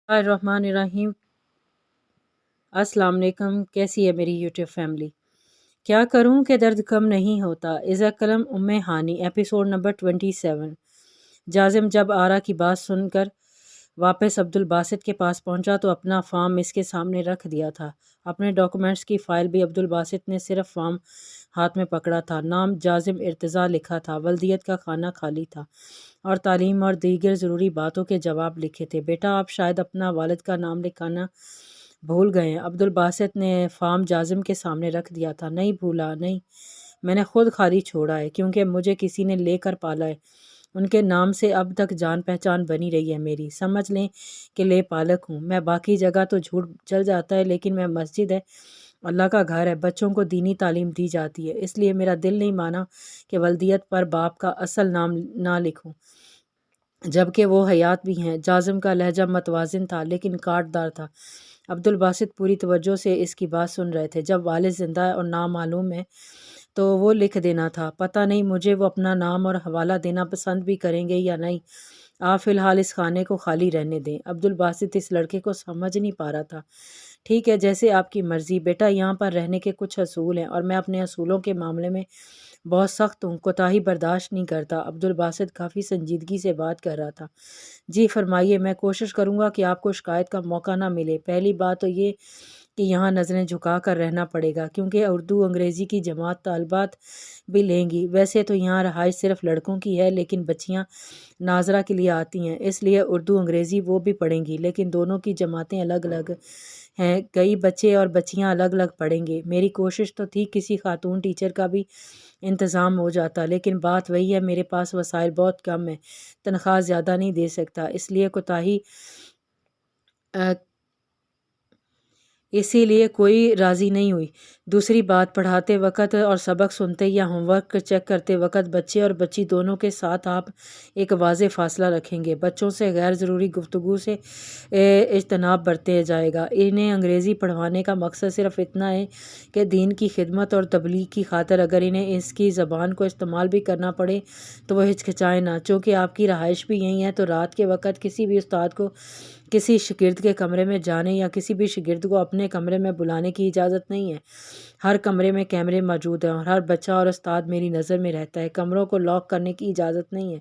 الرحمن الرحیم۔ السلام علیکم، کیسی ہے میری یوٹیوب فیملی؟ کیا کروں کہ درد کم نہیں ہوتا، اذا قلم ام ہانی، ایپیسوڈ نمبر 27۔ جازم جب آرا کی بات سن کر واپس عبدالباسط کے پاس پہنچا تو اپنا فارم اس کے سامنے رکھ دیا تھا۔ اپنے ڈاکومنٹس کی فائل بھی عبدالباسط نے صرف فارم ہاتھ میں پکڑا تھا۔ نام جازم ارتضیٰ لکھا تھا، والدیت کا خانہ خالی تھا اور تعلیم اور دیگر ضروری باتوں کے جواب لکھے تھے۔ بیٹا، آپ شاید اپنا والد کا نام لکھانا بھول گئے ہیں۔ عبدالباسط نے فارم جازم کے سامنے رکھ دیا تھا۔ نہیں بھولا، نہیں، میں نے خود خالی چھوڑا ہے کیونکہ مجھے کسی نے لے کر پالا ہے۔ ان کے نام سے اب تک جان پہچان بنی رہی ہے میری، سمجھ لیں کہ لے پالک ہوں میں۔ باقی جگہ تو جھوٹ چل جاتا ہے لیکن میں مسجد ہے، اللہ کا گھر ہے، بچوں کو دینی تعلیم دی جاتی ہے، اس لیے میرا دل نہیں مانا کہ والدیت پر باپ کا اصل نام نہ لکھوں جبکہ وہ حیات بھی ہیں۔ جازم کا لہجہ متوازن تھا لیکن کاٹ دار تھا۔ عبدالباسط پوری توجہ سے اس کی بات سن رہے تھے۔ جب والد زندہ ہے اور نام معلوم ہے تو وہ لکھ دینا تھا۔ پتہ نہیں مجھے وہ اپنا نام اور حوالہ دینا پسند بھی کریں گے یا نہیں۔ آپ فی الحال اس خانے کو خالی رہنے دیں۔ عبدالباسط اس لڑکے کو سمجھ نہیں پا رہا تھا۔ ٹھیک ہے، جیسے آپ کی مرضی بیٹا، یہاں پر رہنے کے کچھ اصول ہیں اور میں اپنے اصولوں کے معاملے میں بہت سخت ہوں، کوتاہی برداشت نہیں کرتا۔ عبدالباسط کافی سنجیدگی سے بات کر رہا تھا۔ جی فرمائیے، میں کوشش کروں گا کہ آپ کو شکایت کا موقع نہ ملے۔ پہلی بات تو یہ کہ یہاں نظریں جھکا کر رہنا پڑے گا کیونکہ اردو انگریزی کی جماعت طالبات بھی لیں گی۔ ویسے تو یہاں رہائش صرف لڑکوں کی ہے لیکن بچیاں ناظرہ کے لیے آتی ہیں، اس لیے اردو انگریزی وہ بھی پڑھیں گی، لیکن دونوں کی جماعتیں الگ الگ ہیں، کئی بچے اور بچیاں الگ الگ پڑھیں گے۔ میری کوشش تو تھی کسی خاتون ٹیچر کا بھی انتظام ہو جاتا، لیکن بات وہی ہے، میرے پاس وسائل بہت کم ہیں، تنخواہ زیادہ نہیں دے سکتا، اسی لیے کوئی راضی نہیں ہوئی۔ دوسری بات، پڑھاتے وقت اور سبق سنتے یا ہوم ورک چیک کرتے وقت بچے اور بچی دونوں کے ساتھ آپ ایک واضح فاصلہ رکھیں گے۔ بچوں سے غیر ضروری گفتگو سے اجتناب برتے جائے گا۔ انہیں انگریزی پڑھوانے کا مقصد صرف اتنا ہے کہ دین کی خدمت اور تبلیغ کی خاطر اگر انہیں اس کی زبان کو استعمال بھی کرنا پڑے تو وہ ہچکچائیں نہ۔ چونکہ آپ کی رہائش بھی یہی ہے تو رات کے وقت کسی بھی استاد کو کسی شاگرد کے کمرے میں جانے یا کسی بھی شاگرد کو اپنے کمرے میں بلانے کی اجازت نہیں ہے۔ ہر کمرے میں کیمرے موجود ہیں اور ہر بچہ اور استاد میری نظر میں رہتا ہے۔ کمروں کو لاک کرنے کی اجازت نہیں ہے،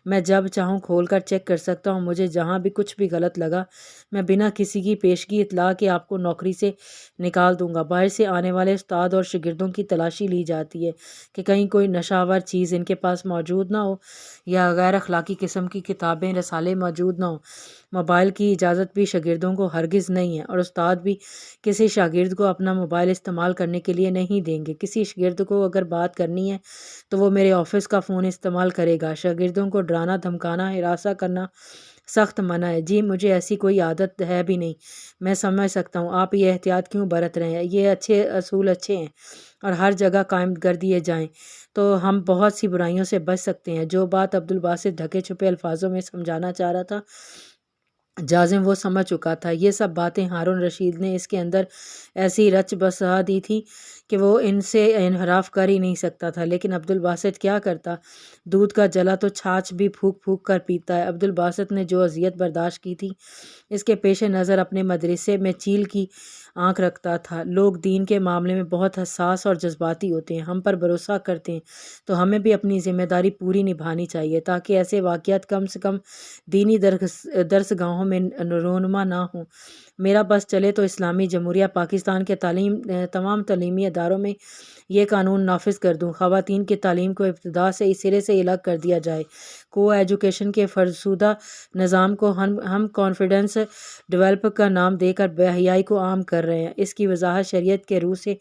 میں جب چاہوں کھول کر چیک کر سکتا ہوں۔ مجھے جہاں بھی کچھ بھی غلط لگا میں بنا کسی کی پیشگی اطلاع کے آپ کو نوکری سے نکال دوں گا۔ باہر سے آنے والے استاد اور شاگردوں کی تلاشی لی جاتی ہے کہ کہیں کوئی نشہ آور چیز ان کے پاس موجود نہ ہو یا غیر اخلاقی قسم کی کتابیں رسالے موجود نہ ہوں۔ موبائل کی اجازت بھی شاگردوں کو ہرگز نہیں ہے اور استاد بھی کسی شاگرد کو اپنا موبائل استعمال کرنے کے لیے نہیں دیں گے۔ کسی شاگرد کو اگر بات کرنی ہے تو وہ میرے آفس کا فون استعمال کرے گا۔ شاگردوں کو ڈرانا، دھمکانا، ہراساں کرنا سخت منع ہے۔ جی مجھے ایسی کوئی عادت ہے بھی نہیں۔ میں سمجھ سکتا ہوں آپ یہ احتیاط کیوں برت رہے ہیں، یہ اصول اچھے ہیں اور ہر جگہ قائم کر دیے جائیں تو ہم بہت سی برائیوں سے بچ سکتے ہیں۔ جو بات عبدالباسط ڈھکے چھپے الفاظوں میں سمجھانا چاہ رہا تھا جازم وہ سمجھ چکا تھا۔ یہ سب باتیں ہارون رشید نے اس کے اندر ایسی رچ بسا دی تھی کہ وہ ان سے انحراف کر ہی نہیں سکتا تھا، لیکن عبدالباسط کیا کرتا؟ دودھ کا جلا تو چھاچھ بھی پھونک پھونک کر پیتا ہے۔ عبدالباسط نے جو اذیت برداشت کی تھی اس کے پیش نظر اپنے مدرسے میں چیل کی آنکھ رکھتا تھا۔ لوگ دین کے معاملے میں بہت حساس اور جذباتی ہوتے ہیں، ہم پر بھروسہ کرتے ہیں تو ہمیں بھی اپنی ذمہ داری پوری نبھانی چاہیے تاکہ ایسے واقعات کم سے کم دینی درس گاہوں میں رونما نہ ہوں۔ میرا بس چلے تو اسلامی جمہوریہ پاکستان کے تمام تعلیمی اداروں میں یہ قانون نافذ کر دوں، خواتین کی تعلیم کو ابتدا سے اس سرے سے الگ کر دیا جائے۔ کو ایجوکیشن کے فرسودہ نظام کو ہم کانفیڈنس ڈیولپ کا نام دے کر بے حیائی کو عام کر رہے ہیں۔ اس کی وضاحت شریعت کے روح سے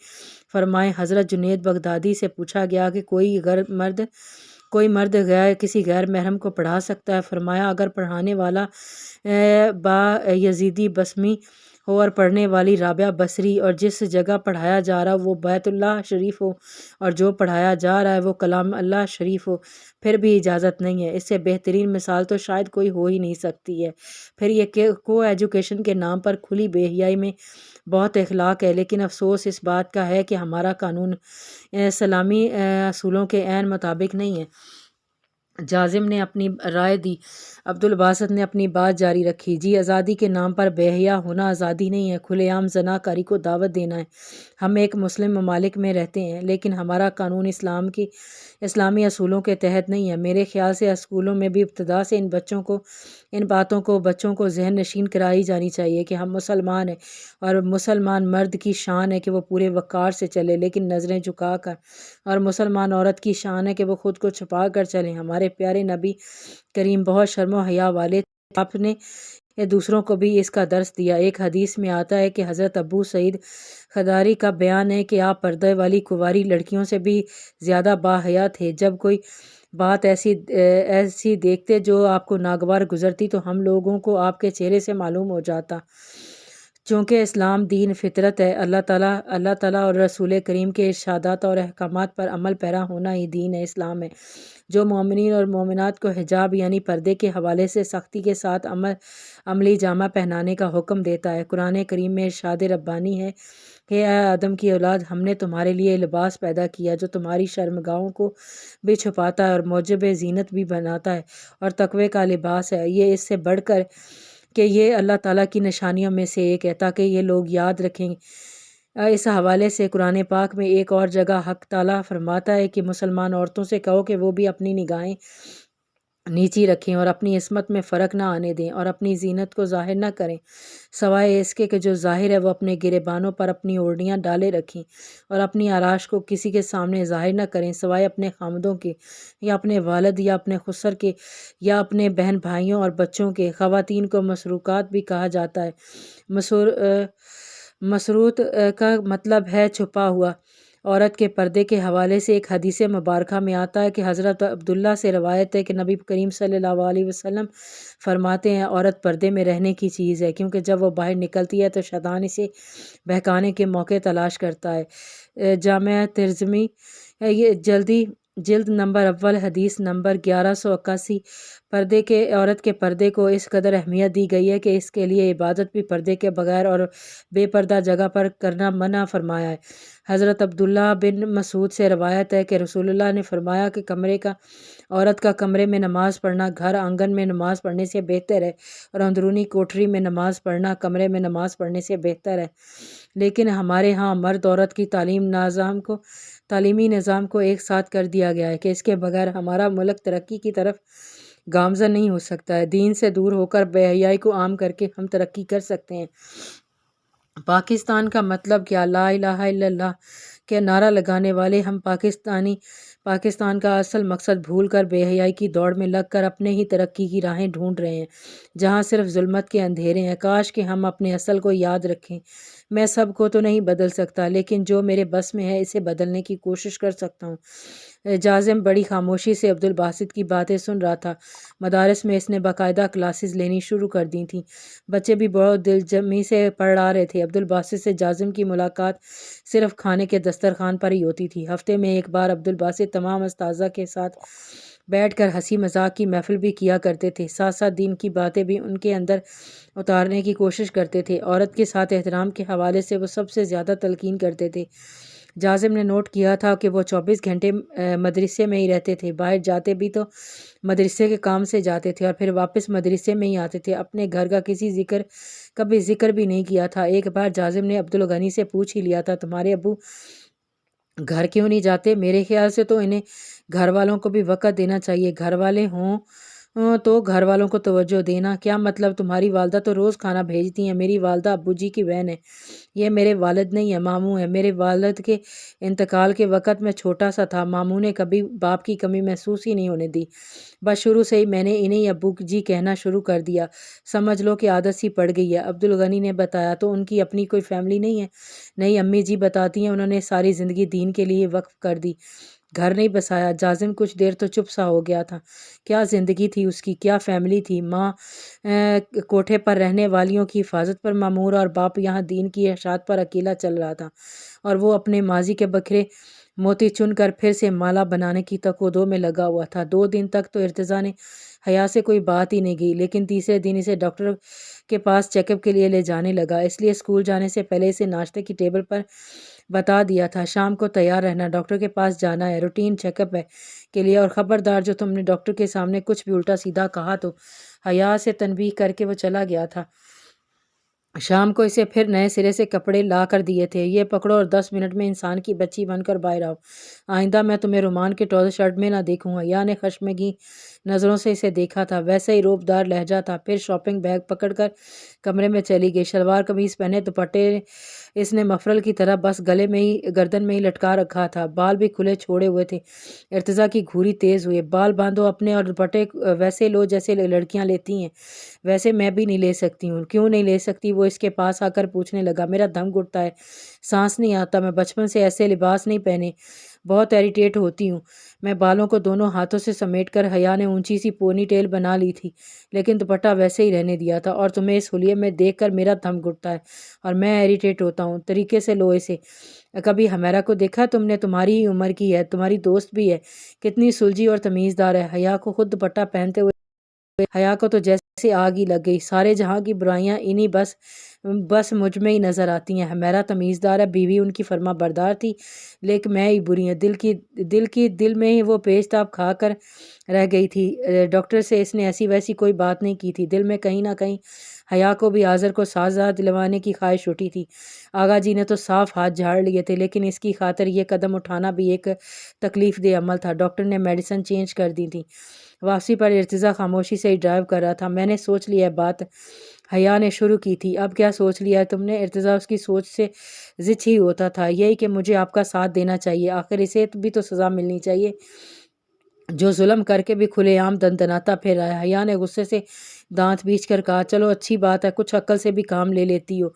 فرمائیں۔ حضرت جنید بغدادی سے پوچھا گیا کہ کوئی مرد کسی غیر محرم کو پڑھا سکتا ہے؟ فرمایا اگر پڑھانے والا با یزیدی بسمی ہو اور پڑھنے والی رابعہ بصری اور جس جگہ پڑھایا جا رہا وہ بیت اللہ شریف ہو اور جو پڑھایا جا رہا ہے وہ کلام اللہ شریف ہو، پھر بھی اجازت نہیں ہے۔ اس سے بہترین مثال تو شاید کوئی ہو ہی نہیں سکتی ہے۔ پھر یہ کو ایجوکیشن کے نام پر کھلی بے حیائی میں بہت اخلاق ہے، لیکن افسوس اس بات کا ہے کہ ہمارا قانون اسلامی اصولوں کے عین مطابق نہیں ہے۔ جازم نے اپنی رائے دی۔ عبدالباسط نے اپنی بات جاری رکھی۔ جی آزادی کے نام پر بے حیا ہونا آزادی نہیں ہے، کھلے عام زنا کاری کو دعوت دینا ہے۔ ہم ایک مسلم ممالک میں رہتے ہیں لیکن ہمارا قانون اسلامی اصولوں کے تحت نہیں ہے۔ میرے خیال سے اسکولوں میں بھی ابتدا سے ان باتوں کو بچوں کو ذہن نشین کرائی جانی چاہیے کہ ہم مسلمان ہیں اور مسلمان مرد کی شان ہے کہ وہ پورے وقار سے چلے لیکن نظریں جھکا کر، اور مسلمان عورت کی شان ہے کہ وہ خود کو چھپا کر چلیں۔ ہمارے پیارے نبی کریم بہت شرم و حیا والے تھے، آپ نے دوسروں کو بھی اس کا درس دیا۔ ایک حدیث میں آتا ہے کہ حضرت ابو سعید خدری کا بیان ہے کہ آپ پردے والی کنواری لڑکیوں سے بھی زیادہ باحیا تھے۔ جب کوئی بات ایسی دیکھتے جو آپ کو ناگوار گزرتی تو ہم لوگوں کو آپ کے چہرے سے معلوم ہو جاتا۔ چونکہ اسلام دین فطرت ہے، اللہ تعالیٰ اور رسول کریم کے ارشادات اور احکامات پر عمل پیرا ہونا ہی دین اسلام ہے، جو مومنین اور مومنات کو حجاب یعنی پردے کے حوالے سے سختی کے ساتھ عملی جامہ پہنانے کا حکم دیتا ہے۔ قرآن کریم میں ارشاد ربانی ہے کہ اے آدم کی اولاد، ہم نے تمہارے لیے لباس پیدا کیا جو تمہاری شرمگاہوں کو بھی چھپاتا ہے اور موجب زینت بھی بناتا ہے اور تقوی کا لباس ہے۔ یہ اس سے بڑھ کر کہ یہ اللہ تعالیٰ کی نشانیوں میں سے ایک ہے تاکہ یہ لوگ یاد رکھیں۔ اس حوالے سے قرآن پاک میں ایک اور جگہ حق تعالیٰ فرماتا ہے کہ مسلمان عورتوں سے کہو کہ وہ بھی اپنی نگاہیں نیچی رکھیں اور اپنی عصمت میں فرق نہ آنے دیں اور اپنی زینت کو ظاہر نہ کریں سوائے اس کے کہ جو ظاہر ہے، وہ اپنے گریبانوں پر اپنی اوڑھیاں ڈالے رکھیں اور اپنی آرائش کو کسی کے سامنے ظاہر نہ کریں سوائے اپنے خامدوں کے یا اپنے والد یا اپنے خسر کے یا اپنے بہن بھائیوں اور بچوں کے۔ خواتین کو مسروقات بھی کہا جاتا ہے۔ مسروط کا مطلب ہے چھپا ہوا۔ عورت کے پردے کے حوالے سے ایک حدیث مبارکہ میں آتا ہے کہ حضرت عبداللہ سے روایت ہے کہ نبی کریم صلی اللہ علیہ وسلم فرماتے ہیں عورت پردے میں رہنے کی چیز ہے کیونکہ جب وہ باہر نکلتی ہے تو شیطان اسے بہکانے کے موقع تلاش کرتا ہے۔ جامعہ ترمذی یہ جلد نمبر اول حدیث نمبر 1181۔ عورت کے پردے کو اس قدر اہمیت دی گئی ہے کہ اس کے لیے عبادت بھی پردے کے بغیر اور بے پردہ جگہ پر کرنا منع فرمایا ہے۔ حضرت عبداللہ بن مسعود سے روایت ہے کہ رسول اللہ نے فرمایا کہ عورت کا کمرے میں نماز پڑھنا گھر آنگن میں نماز پڑھنے سے بہتر ہے اور اندرونی کوٹری میں نماز پڑھنا کمرے میں نماز پڑھنے سے بہتر ہے۔ لیکن ہمارے ہاں مرد عورت کی تعلیمی نظام کو ایک ساتھ کر دیا گیا ہے کہ اس کے بغیر ہمارا ملک ترقی کی طرف گامزن نہیں ہو سکتا ہے۔ دین سے دور ہو کر بے حیائی کو عام کر کے ہم ترقی کر سکتے ہیں۔ پاکستان کا مطلب کیا؟ لا الہ الا اللہ کے نعرہ لگانے والے ہم پاکستان کا اصل مقصد بھول کر بے حیائی کی دوڑ میں لگ کر اپنے ہی ترقی کی راہیں ڈھونڈ رہے ہیں جہاں صرف ظلمت کے اندھیرے ہیں۔ کاش کہ ہم اپنے اصل کو یاد رکھیں۔ میں سب کو تو نہیں بدل سکتا لیکن جو میرے بس میں ہے اسے بدلنے کی کوشش کر سکتا ہوں۔ جازم بڑی خاموشی سے عبدالباسط کی باتیں سن رہا تھا۔ مدارس میں اس نے باقاعدہ کلاسز لینی شروع کر دی تھیں۔ بچے بھی بہت دل جمی سے پڑھ رہے تھے۔ عبدالباسط سے جازم کی ملاقات صرف کھانے کے دسترخوان پر ہی ہوتی تھی۔ ہفتے میں ایک بار عبدالباسط تمام اساتذہ کے ساتھ بیٹھ کر ہنسی مذاق کی محفل بھی کیا کرتے تھے، ساتھ ساتھ دین کی باتیں بھی ان کے اندر اتارنے کی کوشش کرتے تھے۔ عورت کے ساتھ احترام کے حوالے سے وہ سب سے زیادہ تلقین کرتے تھے۔ جازم نے نوٹ کیا تھا کہ وہ 24 گھنٹے مدرسے میں ہی رہتے تھے، باہر جاتے بھی تو مدرسے کے کام سے جاتے تھے اور پھر واپس مدرسے میں ہی آتے تھے، اپنے گھر کا کبھی ذکر بھی نہیں کیا تھا۔ ایک بار جازم نے عبدالغنی سے پوچھ ہی لیا تھا، تمہارے ابو گھر کیوں نہیں جاتے؟ میرے خیال سے تو انہیں گھر والوں کو بھی وقت دینا چاہیے، گھر والے ہوں تو گھر والوں کو توجہ دینا۔ کیا مطلب؟ تمہاری والدہ تو روز کھانا بھیجتی ہیں۔ میری والدہ ابو جی کی بہن ہے، یہ میرے والد نہیں ہیں، ماموں ہیں۔ میرے والد کے انتقال کے وقت میں چھوٹا سا تھا، ماموں نے کبھی باپ کی کمی محسوس ہی نہیں ہونے دی، بس شروع سے ہی میں نے انہیں ابو جی کہنا شروع کر دیا، سمجھ لو کہ عادت سی پڑ گئی ہے۔ عبدالغنی نے بتایا، تو ان کی اپنی کوئی فیملی نہیں ہے؟ نہیں، امی جی بتاتی ہیں انہوں نے ساری زندگی دین کے لیے وقف کر دی، گھر نہیں بسایا۔ جازم کچھ دیر تو چپ سا ہو گیا تھا۔ کیا زندگی تھی اس کی، کیا فیملی تھی؟ ماں کوٹھے پر رہنے والیوں کی حفاظت پر مامور اور باپ یہاں دین کی اشاعت پر اکیلا چل رہا تھا اور وہ اپنے ماضی کے بکھرے موتی چن کر پھر سے مالا بنانے کی تکودو میں لگا ہوا تھا۔ 2 دن تک تو ارتضیٰ نے حیا سے کوئی بات ہی نہیں کی، لیکن تیسرے دن اسے ڈاکٹر کے پاس چیک اپ کے لیے لے جانے لگا، اس لیے اسکول جانے سے پہلے اسے ناشتے کی ٹیبل پر بتا دیا تھا شام کو تیار رہنا، ڈاکٹر کے پاس جانا ہے، روٹین چیک اپ ہے کے لیے، اور خبردار جو تم نے ڈاکٹر کے سامنے کچھ بھی الٹا سیدھا کہا تو۔ حیا سے تنبیہ کر کے وہ چلا گیا تھا۔ شام کو اسے پھر نئے سرے سے کپڑے لا کر دیے تھے، یہ پکڑو اور 10 منٹ میں انسان کی بچی بن کر باہر آؤ، آئندہ میں تمہیں رومان کے ٹراؤزر شرٹ میں نہ دیکھوں۔ حیا نے خشمگین نظروں سے اسے دیکھا تھا، ویسا ہی روب دار لہجہ تھا۔ پھر شاپنگ بیگ پکڑ کر کمرے میں چلی گئی، شلوار قمیض پہنے، دوپٹے اس نے مفرل کی طرح بس گلے میں ہی گردن میں ہی لٹکا رکھا تھا، بال بھی کھلے چھوڑے ہوئے تھے۔ ارتضیٰ کی گھوری تیز ہوئی، بال باندھو اپنے اور دوپٹے ویسے لو جیسے لڑکیاں لیتی ہیں، ویسے میں بھی نہیں لے سکتی ہوں۔ کیوں نہیں لے سکتی؟ وہ اس کے پاس آ کر پوچھنے لگا۔ میرا دم گھٹتا ہے، سانس نہیں آتا، میں بچپن سے ایسے لباس نہیں پہنے، بہت اریٹیٹ ہوتی ہوں۔ میں بالوں کو دونوں ہاتھوں سے سمیٹ کر، حیا نے اونچی سی پونی ٹیل بنا لی تھی لیکن دوپٹہ ویسے ہی رہنے دیا تھا، اور تمہیں اس حلیے میں دیکھ کر میرا دم گھٹتا ہے اور میں اریٹیٹ ہوتا ہوں۔ طریقے سے لو اسے۔ کبھی ہمیرا کو دیکھا تم نے؟ تمہاری ہی عمر کی ہے، تمہاری دوست بھی ہے، کتنی سلجھی اور تمیزدار ہے۔ حیا کو خود دوپٹہ پہنتے ہوئے حیا کو تو جیسے آگ ہی لگ گئی، سارے جہاں کی برائیاں انہی بس مجھ میں ہی نظر آتی ہیں۔ ہمیرا تمیزدار ہے، بیوی ان کی فرما بردار تھی، لیکن میں ہی بری ہوں، دل میں ہی وہ پیچ تاب کھا کر رہ گئی تھی۔ ڈاکٹر سے اس نے ایسی ویسی کوئی بات نہیں کی تھی، دل میں کہیں نہ کہیں حیا کو بھی آذر کو سازگار دلوانے کی خواہش اٹھی تھی۔ آغا جی نے تو صاف ہاتھ جھاڑ لیے تھے، لیکن اس کی خاطر یہ قدم اٹھانا بھی ایک تکلیف دہ عمل تھا۔ ڈاکٹر نے میڈیسن چینج کر دی تھی۔ واپسی پر ارتضیٰ خاموشی سے ہی ڈرائیو کر رہا تھا۔ میں نے سوچ لیا ہے بات، حیا نے شروع کی تھی۔ اب کیا سوچ لیا ہے تم نے؟ ارتضیٰ اس کی سوچ سے زچ ہی ہوتا تھا، یہی کہ مجھے آپ کا ساتھ دینا چاہیے، آخر اسے بھی تو سزا ملنی چاہیے جو ظلم کر کے بھی کھلے عام دندناتا پھر رہا ہے۔ حیا نے غصے سے دانت بیچ کر کہا، چلو اچھی بات ہے، کچھ عقل سے بھی کام لے لیتی ہو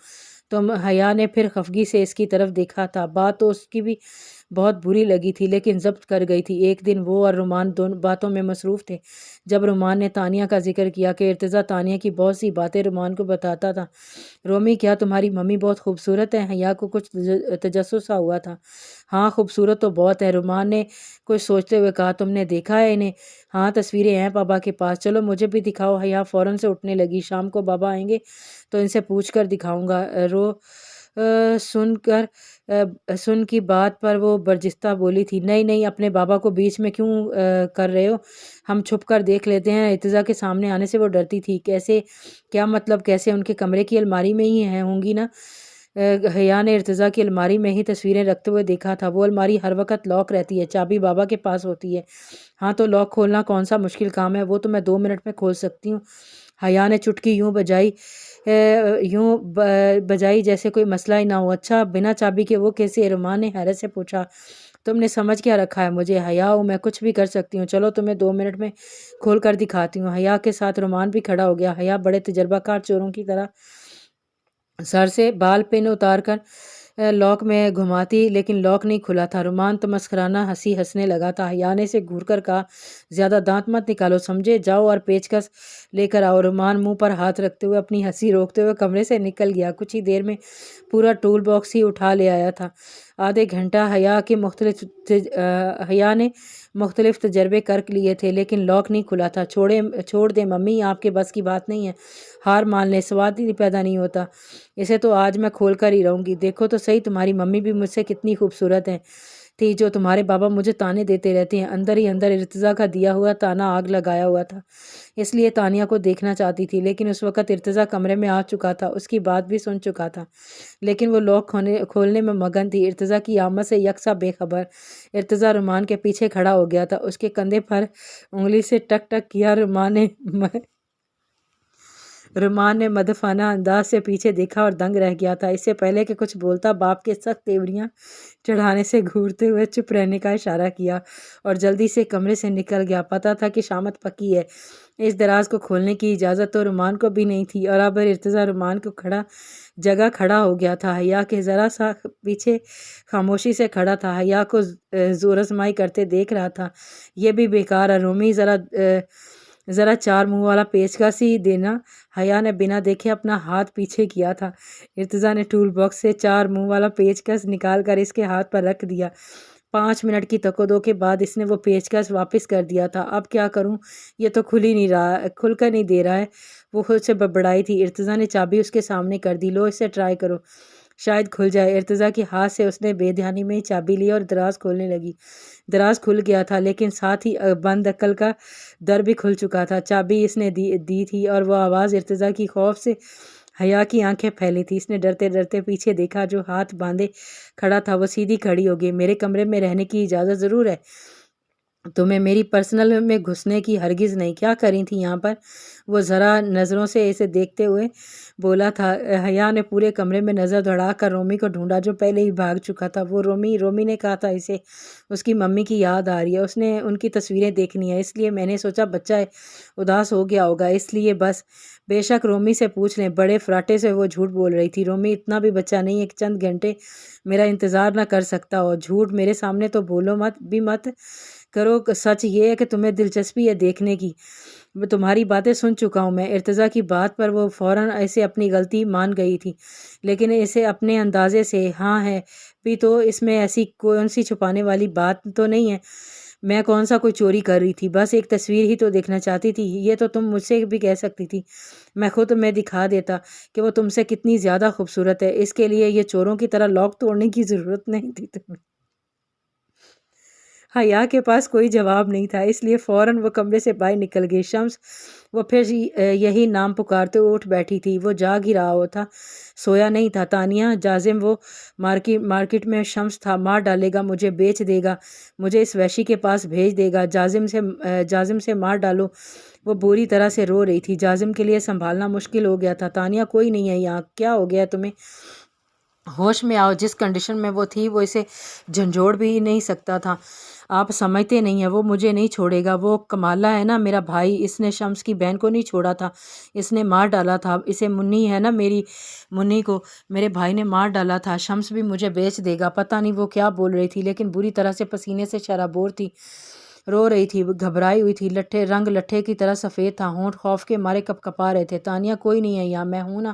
تم۔ حیا نے پھر خفگی سے اس کی طرف دیکھا تھا، بات تو اس کی بھی بہت بری لگی تھی لیکن ضبط کر گئی تھی۔ ایک دن وہ اور رومان دونوں باتوں میں مصروف تھے، جب رومان نے تانیہ کا ذکر کیا کہ ارتضیٰ تانیہ کی بہت سی باتیں رومان کو بتاتا تھا۔ رومی، کیا تمہاری ممی بہت خوبصورت ہے؟ حیا کو کچھ تجسس سا ہوا تھا۔ ہاں خوبصورت تو بہت ہے، رومان نے کچھ سوچتے ہوئے کہا۔ تم نے دیکھا ہے انہیں؟ ہاں تصویریں ہیں پابا کے پاس، چلو مجھے بھی دکھاؤ۔ حیا فوراً سے اٹھنے لگی، شام کو بابا آئیں گے تو ان سے پوچھ کر دکھاؤں گا۔ سن کی بات پر وہ برجستہ بولی تھی، نہیں نہیں، اپنے بابا کو بیچ میں کیوں کر رہے ہو، ہم چھپ کر دیکھ لیتے ہیں۔ ارتضیٰ کے سامنے آنے سے وہ ڈرتی تھی۔ کیسے؟ کیا مطلب کیسے؟ ان کے کمرے کی الماری میں ہی ہوں گی نا؟ حیا نے ارتضیٰ کی الماری میں ہی تصویریں رکھتے ہوئے دیکھا تھا، وہ الماری ہر وقت لاک رہتی ہے، چابی بابا کے پاس ہوتی ہے۔ ہاں تو لاک کھولنا کون سا مشکل کام ہے، وہ تو میں 2 منٹ میں کھول سکتی ہوں۔ حیا نے چٹکی یوں بجائی جیسے کوئی مسئلہ ہی نہ ہو۔ اچھا بنا چابی کے وہ کیسے؟ رومان نے حیرت سے پوچھا۔ تم نے سمجھ کیا رکھا ہے مجھے؟ حیا ہوں میں، کچھ بھی کر سکتی ہوں، چلو تمہیں 2 منٹ میں کھول کر دکھاتی ہوں۔ حیا کے ساتھ رومان بھی کھڑا ہو گیا۔ حیا بڑے تجربہ کار چوروں کی طرح سر سے بال پن اتار کر لاک میں گھماتی، لیکن لاک نہیں کھلا تھا۔ رومان تو مسخرانہ ہنسی ہنسنے لگا تھا۔ حیا نے اسے گھور کر کہا، زیادہ دانت مت نکالو سمجھے، جاؤ اور پیچکس لے کر آؤ۔ رومان منہ پر ہاتھ رکھتے ہوئے اپنی ہنسی روکتے ہوئے کمرے سے نکل گیا، کچھ ہی دیر میں پورا ٹول باکس ہی اٹھا لے آیا تھا۔ آدھے گھنٹہ حیا نے مختلف تجربے کر لیے تھے لیکن لاک نہیں کھلا تھا۔ چھوڑ دیں ممی، آپ کے بس کی بات نہیں ہے، ہار مان لیں، سواد ہی پیدا نہیں ہوتا، اسے تو آج میں کھول کر ہی رہوں گی۔ دیکھو تو صحیح، تمہاری ممی بھی مجھ سے کتنی خوبصورت تھی، جو تمہارے بابا مجھے تانے دیتے رہتے ہیں۔ اندر ہی اندر ارتضیٰ کا دیا ہوا تانا آگ لگایا ہوا تھا، اس لیے تانیہ کو دیکھنا چاہتی تھی، لیکن اس وقت ارتضیٰ کمرے میں آ چکا تھا، اس کی بات بھی سن چکا تھا، لیکن وہ لاک کھولنے میں مگن تھی، ارتضیٰ کی آمد سے یکساں بے خبر۔ ارتضیٰ رومان کے پیچھے کھڑا ہو گیا تھا، اس کے کندھے پر انگلی سے ٹک ٹک کیا۔ رومان نے مدفانہ انداز سے پیچھے دیکھا اور دنگ رہ گیا تھا۔ اس سے پہلے کہ کچھ بولتا، باپ کے سخت تیوریاں چڑھانے سے گھورتے ہوئے چپ رہنے کا اشارہ کیا اور جلدی سے کمرے سے نکل گیا۔ پتہ تھا کہ شامت پکی ہے، اس دراز کو کھولنے کی اجازت تو رومان کو بھی نہیں تھی، اور اب ارتضیٰ رومان کو جگہ کھڑا ہو گیا تھا، حیا کے ذرا سا پیچھے خاموشی سے کھڑا تھا، حیا کو زور آزمائی کرتے دیکھ رہا تھا۔ یہ بھی بیکار ہے رومی، ذرا 4 منہ والا پیچکس ہی دینا۔ حیا نے بنا دیکھے اپنا ہاتھ پیچھے کیا تھا۔ ارتضیٰ نے ٹول باکس سے 4 منہ والا پیچکس نکال کر اس کے ہاتھ پر رکھ دیا۔ 5 منٹ کی تکو کے بعد اس نے وہ پیچکس واپس کر دیا تھا۔ اب کیا کروں، یہ تو کھل کر نہیں دے رہا ہے۔ وہ خود سے بڑبڑائی تھی۔ ارتضیٰ نے چابی اس کے سامنے کر دی۔ لو اسے ٹرائی کرو، شاید کھل جائے۔ ارتضیٰ کے ہاتھ سے اس نے بے دھیانی میں ہی چابی لی اور دراز کھولنے لگی۔ دراز کھل گیا تھا، لیکن ساتھ ہی بند عقل کا در بھی کھل چکا تھا۔ چابی اس نے دی تھی اور وہ آواز ارتضیٰ کی خوف سے حیا کی آنکھیں پھیلی تھی۔ اس نے ڈرتے ڈرتے پیچھے دیکھا۔ جو ہاتھ باندھے کھڑا تھا وہ سیدھی کھڑی ہو گئی۔ میرے کمرے میں رہنے کی اجازت ضرور ہے، تمہیں میری پرسنل میں گھسنے کی ہرگز نہیں۔ کیا کری تھی یہاں پر؟ وہ ذرا نظروں سے اسے دیکھتے ہوئے بولا تھا۔ حیا نے پورے کمرے میں نظر دوڑا کر رومی کو ڈھونڈا جو پہلے ہی بھاگ چکا تھا۔ وہ رومی نے کہا تھا اسے اس کی ممی کی یاد آ رہی ہے، اس نے ان کی تصویریں دیکھنی ہے، اس لیے میں نے سوچا بچہ اداس ہو گیا ہوگا، اس لیے بس۔ بے شک رومی سے پوچھ لیں۔ بڑے فراٹے سے وہ جھوٹ بول رہی تھی۔ رومی اتنا بھی بچہ نہیں ہے کہ چند گھنٹے میرا انتظار نہ کر سکتا ہو۔ جھوٹ میرے سامنے تو بولو مت کرو۔ سچ یہ ہے کہ تمہیں دلچسپی ہے دیکھنے کی۔ تمہاری باتیں سن چکا ہوں میں۔ ارتضیٰ کی بات پر وہ فوراً ایسے اپنی غلطی مان گئی تھی، لیکن اسے اپنے اندازے سے ہاں ہے بھی تو اس میں ایسی کون سی چھپانے والی بات تو نہیں ہے۔ میں کون سا کوئی چوری کر رہی تھی، بس ایک تصویر ہی تو دیکھنا چاہتی تھی۔ یہ تو تم مجھ سے بھی کہہ سکتی تھی، میں خود تمہیں دکھا دیتا کہ وہ تم سے کتنی زیادہ خوبصورت ہے۔ اس کے لیے یہ چوروں کی طرح لاک توڑنے کی ضرورت نہیں تھی تمہیں۔ حیا کے پاس کوئی جواب نہیں تھا، اس لیے فوراً وہ کمرے سے باہر نکل گئی۔ شمس، وہ پھر یہی نام پکارتے اٹھ بیٹھی تھی۔ وہ جاگ ہی رہا تھا، سویا نہیں تھا۔ تانیہ، جازم وہ مارکیٹ میں شمس تھا، مار ڈالے گا مجھے، بیچ دے گا مجھے، اس وحشی کے پاس بھیج دے گا۔ جازم سے مار ڈالو۔ وہ بری طرح سے رو رہی تھی۔ جازم کے لیے سنبھالنا مشکل ہو گیا تھا۔ تانیہ، کوئی نہیں ہے یہاں، کیا ہو گیا تمہیں؟ ہوش میں آؤ۔ جس کنڈیشن میں وہ تھی وہ اسے جھنجھوڑ بھی نہیں سکتا تھا۔ آپ سمجھتے نہیں ہیں، وہ مجھے نہیں چھوڑے گا۔ وہ کمالہ ہے نا میرا بھائی، اس نے شمس کی بہن کو نہیں چھوڑا تھا، اس نے مار ڈالا تھا اسے۔ منی ہے نا میری منی کو میرے بھائی نے مار ڈالا تھا۔ شمس بھی مجھے بیچ دے گا۔ پتہ نہیں وہ کیا بول رہی تھی، لیکن بری طرح سے پسینے سے شرابور تھی، رو رہی تھی، گھبرائی ہوئی تھی۔ رنگ لٹھے کی طرح سفید تھا، ہونٹ خوف کے مارے کپا رہے تھے۔ تانیہ، کوئی نہیں ہے یہاں، میں ہوں نا۔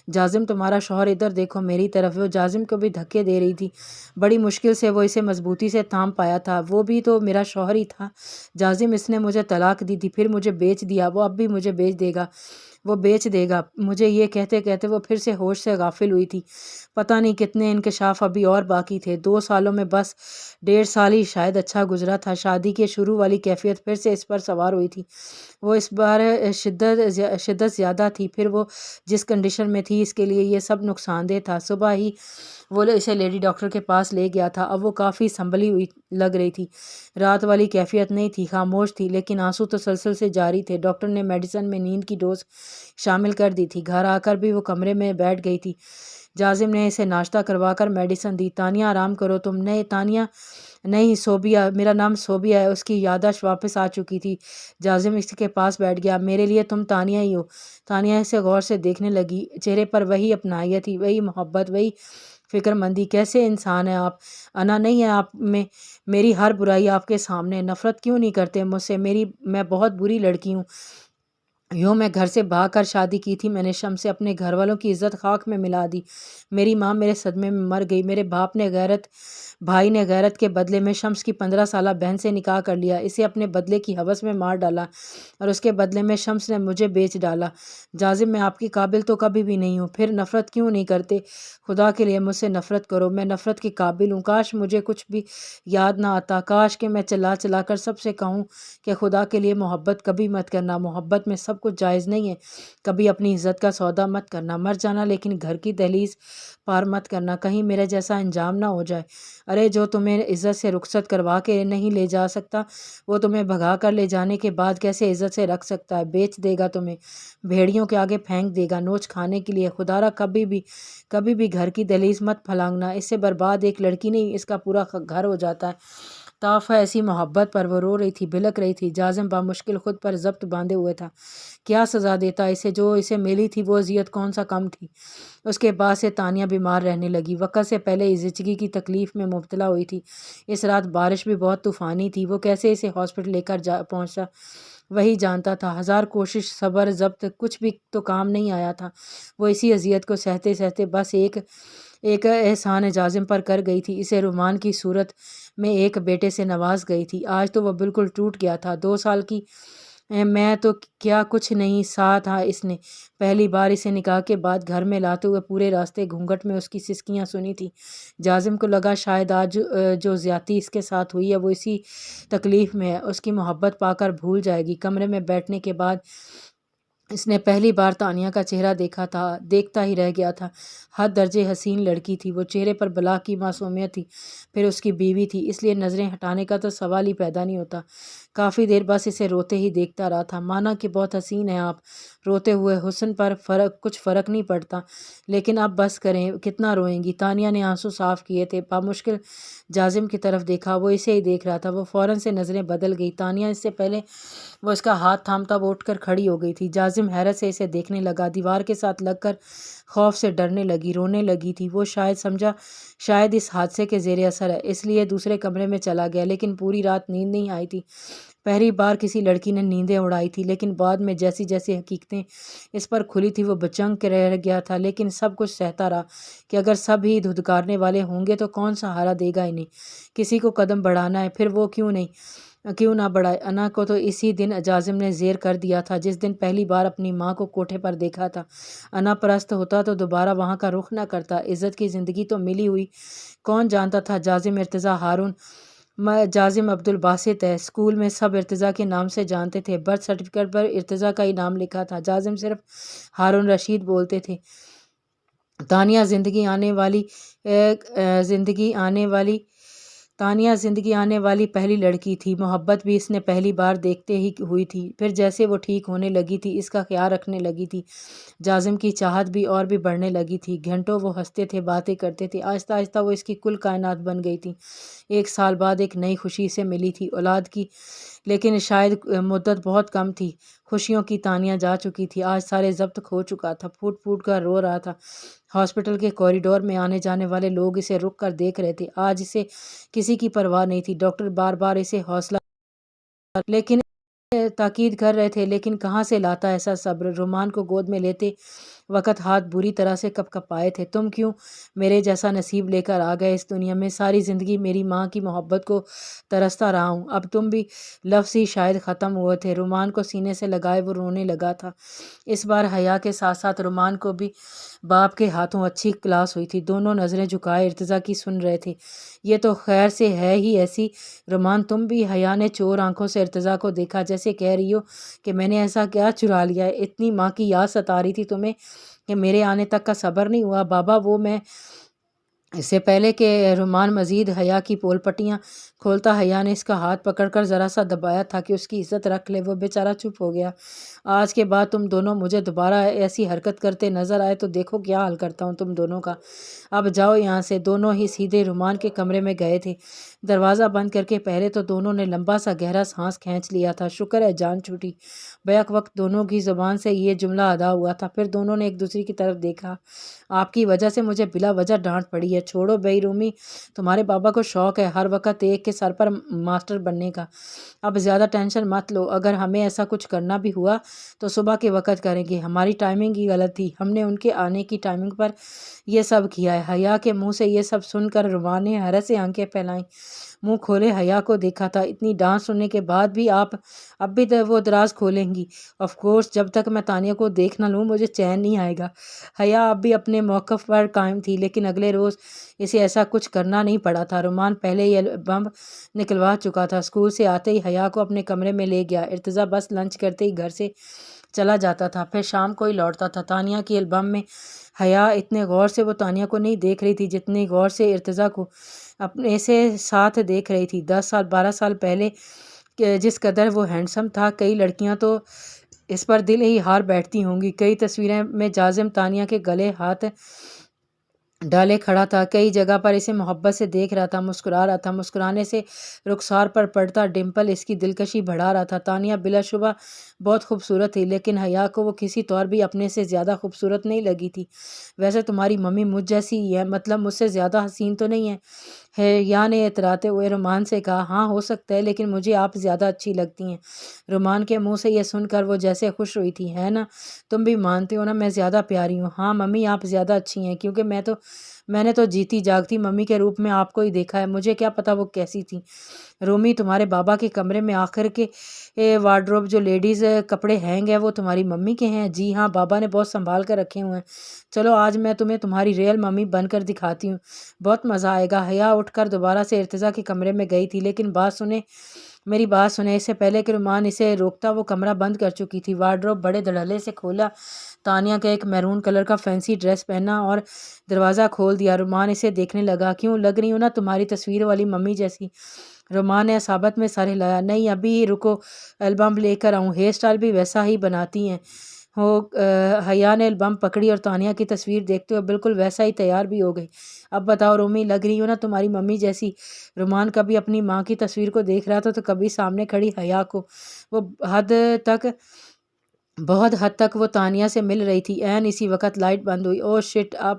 جازم، تمہارا شوہر ادھر دیکھو میری طرف۔ وہ جازم کو بھی دھکے دے رہی تھی، بڑی مشکل سے وہ اسے مضبوطی سے تھام پایا تھا۔ وہ بھی تو میرا شوہر ہی تھا جازم، اس نے مجھے طلاق دی تھی، پھر مجھے بیچ دیا، وہ اب بھی مجھے بیچ دے گا، وہ بیچ دے گا مجھے۔ یہ کہتے کہتے وہ پھر سے ہوش سے غافل ہوئی تھی۔ پتہ نہیں کتنے انکشاف ابھی اور باقی تھے۔ 2 سالوں میں بس 1.5 سال ہی شاید اچھا گزرا تھا۔ شادی کے شروع والی کیفیت پھر سے اس پر سوار ہوئی تھی۔ وہ اس بار شدت زیادہ تھی۔ پھر وہ جس کنڈیشن میں تھی اس کے لیے یہ سب نقصان دہ تھا۔ صبح ہی وہ اسے لیڈی ڈاکٹر کے پاس لے گیا تھا۔ اب وہ کافی سنبھلی ہوئی لگ رہی تھی، رات والی کیفیت نہیں تھی، خاموش تھی، لیکن آنسو تسلسل سے جاری تھے۔ ڈاکٹر نے میڈیسن میں نیند کی ڈوز شامل کر دی تھی۔ گھر آ کر بھی وہ کمرے میں بیٹھ گئی تھی۔ جازم نے اسے ناشتہ کروا کر میڈیسن دی۔ تانیہ، آرام کرو تم۔ نہیں تانیہ نہیں، صوبیہ، میرا نام صوبیہ ہے۔ اس کی یادداشت واپس آ چکی تھی۔ جازم اس کے پاس بیٹھ گیا۔ میرے لیے تم تانیہ ہی ہو۔ تانیہ اسے غور سے دیکھنے لگی، چہرے پر وہی اپنائیت تھی، وہی محبت، وہی فکر مندی۔ کیسے انسان ہیں آپ؟ انا نہیں ہے آپ میں؟ میری ہر برائی آپ کے سامنے، نفرت کیوں نہیں کرتے مجھ سے؟ میں بہت بری لڑکی ہوں۔ یوں میں گھر سے بھاگ کر شادی کی تھی۔ میں نے شمس سے اپنے گھر والوں کی عزت خاک میں ملا دی۔ میری ماں میرے صدمے میں مر گئی۔ میرے بھائی نے غیرت کے بدلے میں شمس کی 15 سالہ بہن سے نکاح کر لیا، اسے اپنے بدلے کی ہوس میں مار ڈالا، اور اس کے بدلے میں شمس نے مجھے بیچ ڈالا۔ جازم، میں آپ کی قابل تو کبھی بھی نہیں ہوں۔ پھر نفرت کیوں نہیں کرتے؟ خدا کے لیے مجھ سے نفرت کرو، میں نفرت کی قابل ہوں۔ کاش مجھے کچھ بھی یاد نہ آتا، کاش کہ میں چلا چلا کر سب سے کہوں کہ خدا کے لیے محبت کبھی مت کرنا، محبت میں سب کچھ جائز نہیں ہے، کبھی اپنی عزت کا سودا مت کرنا، مر جانا لیکن گھر کی دہلیز پار مت کرنا، کہیں میرے جیسا انجام نہ ہو جائے۔ ارے جو تمہیں عزت سے رخصت کروا کے نہیں لے جا سکتا، وہ تمہیں بھگا کر لے جانے کے بعد کیسے عزت سے رکھ سکتا ہے؟ بیچ دے گا تمہیں، بھیڑیوں کے آگے پھینک دے گا نوچ کھانے کے لیے۔ خدارا کبھی بھی گھر کی دہلیز مت پھلانگنا، اس سے برباد ایک لڑکی نہیں، اس کا پورا گھر ہو جاتا ہے۔ طاف ہے ایسی محبت پر۔ وہ رو رہی تھی، بلک رہی تھی۔ جازم بامشکل خود پر ضبط باندھے ہوئے تھا۔ کیا سزا دیتا اسے؟ جو اسے ملی تھی وہ اذیت کون سا کم تھی؟ اس کے بعد سے تانیہ بیمار رہنے لگی، وقت سے پہلے ہی زچگی کی تکلیف میں مبتلا ہوئی تھی۔ اس رات بارش بھی بہت طوفانی تھی۔ وہ کیسے اسے ہاسپٹل لے کر پہنچا وہی جانتا تھا۔ 1000 کوشش، صبر، ضبط، کچھ بھی تو کام نہیں آیا تھا۔ وہ اسی اذیت کو سہتے سہتے بس ایک احسان جازم پر کر گئی تھی، اسے رومان کی صورت میں ایک بیٹے سے نواز گئی تھی۔ آج تو وہ بالکل ٹوٹ گیا تھا۔ 2 سال کی میں تو کیا کچھ نہیں سہا تھا اس نے۔ پہلی بار اسے نکاح کے بعد گھر میں لاتے ہوئے پورے راستے گھونگھٹ میں اس کی سسکیاں سنی تھی۔ جازم کو لگا شاید آج جو زیادتی اس کے ساتھ ہوئی ہے وہ اسی تکلیف میں ہے، اس کی محبت پا کر بھول جائے گی۔ کمرے میں بیٹھنے کے بعد اس نے پہلی بار تانیہ کا چہرہ دیکھا تھا، دیکھتا ہی رہ گیا تھا۔ حد درجے حسین لڑکی تھی، وہ چہرے پر بلا کی معصومیت تھی، پھر اس کی بیوی تھی، اس لیے نظریں ہٹانے کا تو سوال ہی پیدا نہیں ہوتا۔ کافی دیر بس اسے روتے ہی دیکھتا رہا تھا۔ مانا کہ بہت حسین ہیں آپ، روتے ہوئے حسن پر کچھ فرق نہیں پڑتا، لیکن اب بس کریں، کتنا روئیں گی؟ تانیہ نے آنسو صاف کیے تھے، بامشکل جازم کی طرف دیکھا، وہ اسے ہی دیکھ رہا تھا۔ وہ فوراً سے نظریں بدل گئی۔ تانیہ اس سے پہلے وہ اس کا ہاتھ تھامتا وہ اٹھ کر کھڑی ہو گئی تھی۔ جازم حیرت سے اسے دیکھنے لگا، دیوار کے ساتھ لگ کر خوف سے ڈرنے لگی، رونے لگی تھی۔ وہ سمجھا شاید اس حادثے کے زیر اثر ہے، اس لیے دوسرے کمرے میں چلا گیا، لیکن پوری رات نیند نہیں آئی تھی۔ پہلی بار کسی لڑکی نے نیندیں اڑائی تھی، لیکن بعد میں جیسی جیسی حقیقتیں اس پر کھلی تھی وہ بچنگ کے رہ گیا تھا، لیکن سب کچھ سہتا رہا کہ اگر سب ہی دھتکارنے والے ہوں گے تو کون سہارا دے گا انہیں؟ کسی کو قدم بڑھانا ہے، پھر وہ کیوں نہ بڑھائے؟ انا کو تو اسی دن جازم نے زیر کر دیا تھا جس دن پہلی بار اپنی ماں کو کوٹھے پر دیکھا تھا۔ انا پرست ہوتا تو دوبارہ وہاں کا رخ نہ کرتا۔ عزت کی زندگی تو ملی ہوئی، کون جانتا تھا جازم ارتضیٰ ہارون جازم عبدالباسط ہے۔ اسکول میں سب ارتضیٰ کے نام سے جانتے تھے، برتھ سرٹیفکیٹ پر ارتضیٰ کا ہی نام لکھا تھا، جازم صرف ہارون رشید بولتے تھے۔ تانیہ زندگی آنے والی پہلی لڑکی تھی، محبت بھی اس نے پہلی بار دیکھتے ہی ہوئی تھی، پھر جیسے وہ ٹھیک ہونے لگی تھی اس کا خیال رکھنے لگی تھی، جازم کی چاہت بھی اور بھی بڑھنے لگی تھی۔ گھنٹوں وہ ہنستے تھے، باتیں کرتے تھے، آہستہ آہستہ وہ اس کی کل کائنات بن گئی تھی۔ 1 سال بعد ایک نئی خوشی سے ملی تھی، اولاد کی، لیکن شاید مدت بہت کم تھی۔ خوشیوں کی تانیہ جا چکی تھی، آج سارے ضبط کھو چکا تھا، پھوٹ پھوٹ کر رو رہا تھا۔ ہاسپٹل کے کوریڈور میں آنے جانے والے لوگ اسے رک کر دیکھ رہے تھے، آج اسے کسی کی پرواہ نہیں تھی۔ ڈاکٹر بار بار اسے حوصلہ لیکن تاکید کر رہے تھے، لیکن کہاں سے لاتا ایسا صبر؟ رومان کو گود میں لیتے وقت ہاتھ بری طرح سے کپ کپائے تھے۔ تم کیوں میرے جیسا نصیب لے کر آ گئے اس دنیا میں؟ ساری زندگی میری ماں کی محبت کو ترستا رہا ہوں، اب تم بھی لفظ ہی شاید ختم ہوئے تھے۔ رومان کو سینے سے لگائے وہ رونے لگا تھا۔ اس بار حیا کے ساتھ ساتھ رومان کو بھی باپ کے ہاتھوں اچھی کلاس ہوئی تھی۔ دونوں نظریں جھکائے ارتضیٰ کی سن رہے تھے۔ یہ تو خیر سے ہے ہی ایسی۔ رومان تم بھی؟ حیا نے چور آنکھوں سے ارتضیٰ کو دیکھا، جیسے کہہ رہی ہو کہ میں نے ایسا کیا چرا لیا ہے؟ اتنی ماں کی یاد ستا رہی تھی تمہیں کہ میرے آنے تک کا صبر نہیں ہوا؟ بابا وہ میں اس سے پہلے کہ رومان مزید حیا کی پول پٹیاں کھولتا، حیا نے اس کا ہاتھ پکڑ کر ذرا سا دبایا تھا کہ اس کی عزت رکھ لے۔ وہ بیچارہ چپ ہو گیا۔ آج کے بعد تم دونوں مجھے دوبارہ ایسی حرکت کرتے نظر آئے تو دیکھو کیا حل کرتا ہوں تم دونوں کا۔ اب جاؤ یہاں سے۔ دونوں ہی سیدھے رومان کے کمرے میں گئے تھے، دروازہ بند کر کے۔ پہلے تو دونوں نے لمبا سا گہرا سانس کھینچ لیا تھا، شکر ہے جان چھوٹی۔ بیک وقت دونوں کی زبان سے یہ جملہ ادا ہوا تھا، پھر دونوں نے ایک دوسرے کی طرف دیکھا۔ آپ کی وجہ سے مجھے بلا وجہ ڈانٹ پڑی ہے۔ چھوڑو بے رومی، تمہارے بابا کو شوق ہے ہر وقت ایک کے سر پر ماسٹر بننے کا۔ اب زیادہ ٹینشن مت لو، اگر ہمیں ایسا کچھ کرنا بھی ہوا تو صبح کے وقت کریں گے۔ ہماری ٹائمنگ ہی غلط تھی، ہم نے ان کے آنے کی ٹائمنگ پر یہ سب کیا ہے۔ حیا کے منہ سے یہ سب سن کر رومان نے حیرت سے آنکھیں پھیلائیں، منہ کھولے حیا کو دیکھا تھا۔ اتنی ڈانٹ سننے کے بعد بھی آپ اب بھی وہ دراز کھولیں گی؟ آف کورس، جب تک میں تانیہ کو دیکھ نہ لوں مجھے چین نہیں آئے گا۔ حیا اب بھی اپنے موقف پر قائم تھی، لیکن اگلے روز اسے ایسا کچھ کرنا نہیں پڑا تھا۔ رومان پہلے ہی البم نکلوا چکا تھا، اسکول سے آتے ہی حیا کو اپنے کمرے میں لے گیا۔ ارتضیٰ بس لنچ کرتے ہی گھر سے چلا جاتا تھا، پھر شام کو ہی لوٹتا تھا۔ تانیہ کی البم میں حیا اتنے غور سے وہ تانیہ کو نہیں دیکھ رہی تھی جتنی غور سے ارتضیٰ کو اپنے سے ساتھ دیکھ رہی تھی۔ 10 12 سال پہلے جس قدر وہ ہینڈسم تھا، کئی لڑکیاں تو اس پر دل ہی ہار بیٹھتی ہوں گی۔ کئی تصویریں میں جازم تانیہ کے گلے ہاتھ ڈالے کھڑا تھا، کئی جگہ پر اسے محبت سے دیکھ رہا تھا، مسکرا رہا تھا، مسکرانے سے رخسار پر پڑتا ڈمپل اس کی دلکشی بڑھا رہا تھا۔ تانیہ بلا شبہ بہت خوبصورت تھی، لیکن حیا کو وہ کسی طور بھی اپنے سے زیادہ خوبصورت نہیں لگی تھی۔ ویسے تمہاری ممی مجھ جیسی ہی ہے، مطلب مجھ سے زیادہ حسین تو نہیں ہے؟ حیا نے اتراتے ہوئے رومان سے کہا، ہاں ہو سکتا ہے، لیکن مجھے آپ زیادہ اچھی لگتی ہیں۔ رومان کے منہ سے یہ سن کر وہ جیسے خوش ہوئی تھی۔ ہے نا، تم بھی مانتے ہو نا میں زیادہ پیاری ہوں؟ ہاں ممی، آپ زیادہ اچھی ہیں، کیونکہ میں نے تو جیتی جاگتی ممی کے روپ میں آپ کو ہی دیکھا ہے، مجھے کیا پتا وہ کیسی تھی۔ رومی، تمہارے بابا کے کمرے میں آخر کے وارڈروب جو لیڈیز کپڑے ہینگ ہیں وہ تمہاری ممی کے ہیں؟ جی ہاں، بابا نے بہت سنبھال کر رکھے ہوئے ہیں۔ چلو آج میں تمہیں تمہاری ریئل ممی بن کر دکھاتی ہوں، بہت مزہ آئے گا۔ حیا اٹھ کر دوبارہ سے ارتضیٰ کے کمرے میں گئی تھی، لیکن میری بات سنیں۔ اس سے پہلے کہ رومان اسے روکتا وہ کمرہ بند کر چکی تھی۔ وارڈروب بڑے دھڑلے سے کھولا، تانیہ کا ایک میرون کلر کا فینسی ڈریس پہنا اور دروازہ کھول دیا۔ رومان اسے دیکھنے لگا۔ کیوں، لگ رہی ہوں نا تمہاری تصویر والی ممی جیسی؟ رومان نے عصابت میں سر ہلایا۔ نہیں، ابھی رکو، البم لے کر آؤں، ہیئر اسٹائل بھی ویسا ہی بناتی ہیں ہو۔ حیا نے البم پکڑی اور تانیہ کی تصویر دیکھتے ہوئے بالکل ویسا ہی تیار بھی ہو گئی۔ اب بتاؤ رومی، لگ رہی ہوں نا تمہاری ممی جیسی؟ رومان کبھی اپنی ماں کی تصویر کو دیکھ رہا تھا تو کبھی سامنے کھڑی حیا کو۔ بہت حد تک وہ تانیہ سے مل رہی تھی۔ عین اسی وقت لائٹ بند ہوئی۔ اوہ شٹ، آپ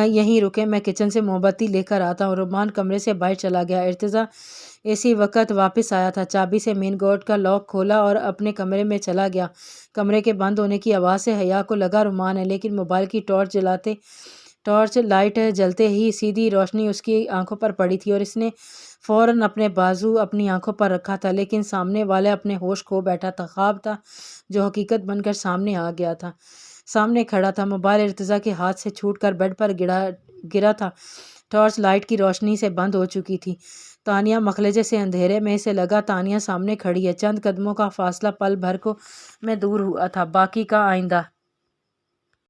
یہیں رکیں، میں کچن سے موم بتی لے کر آتا ہوں۔ رومان کمرے سے باہر چلا گیا۔ ارتضیٰ اسی وقت واپس آیا تھا، چابی سے مین گیٹ کا لاک کھولا اور اپنے کمرے میں چلا گیا۔ کمرے کے بند ہونے کی آواز سے حیا کو لگا رومان ہے، لیکن موبائل کی ٹارچ لائٹ جلتے ہی سیدھی روشنی اس کی آنکھوں پر پڑی تھی اور اس نے فوراً اپنے بازو اپنی آنکھوں پر رکھا تھا، لیکن سامنے والا اپنے ہوش کھو بیٹھا تھا۔ خواب تھا جو حقیقت بن کر سامنے آ گیا تھا۔ سامنے کھڑا تھا، موبائل ارتضیٰ کے ہاتھ سے چھوٹ کر بیڈ پر گرا تھا، ٹارچ لائٹ کی روشنی سے بند ہو چکی تھی۔ تانیہ مخلجے سے اندھیرے میں اسے لگا تانیہ سامنے کھڑی ہے۔ چند قدموں کا فاصلہ پل بھر کو میں دور ہوا تھا۔ باقی کا آئندہ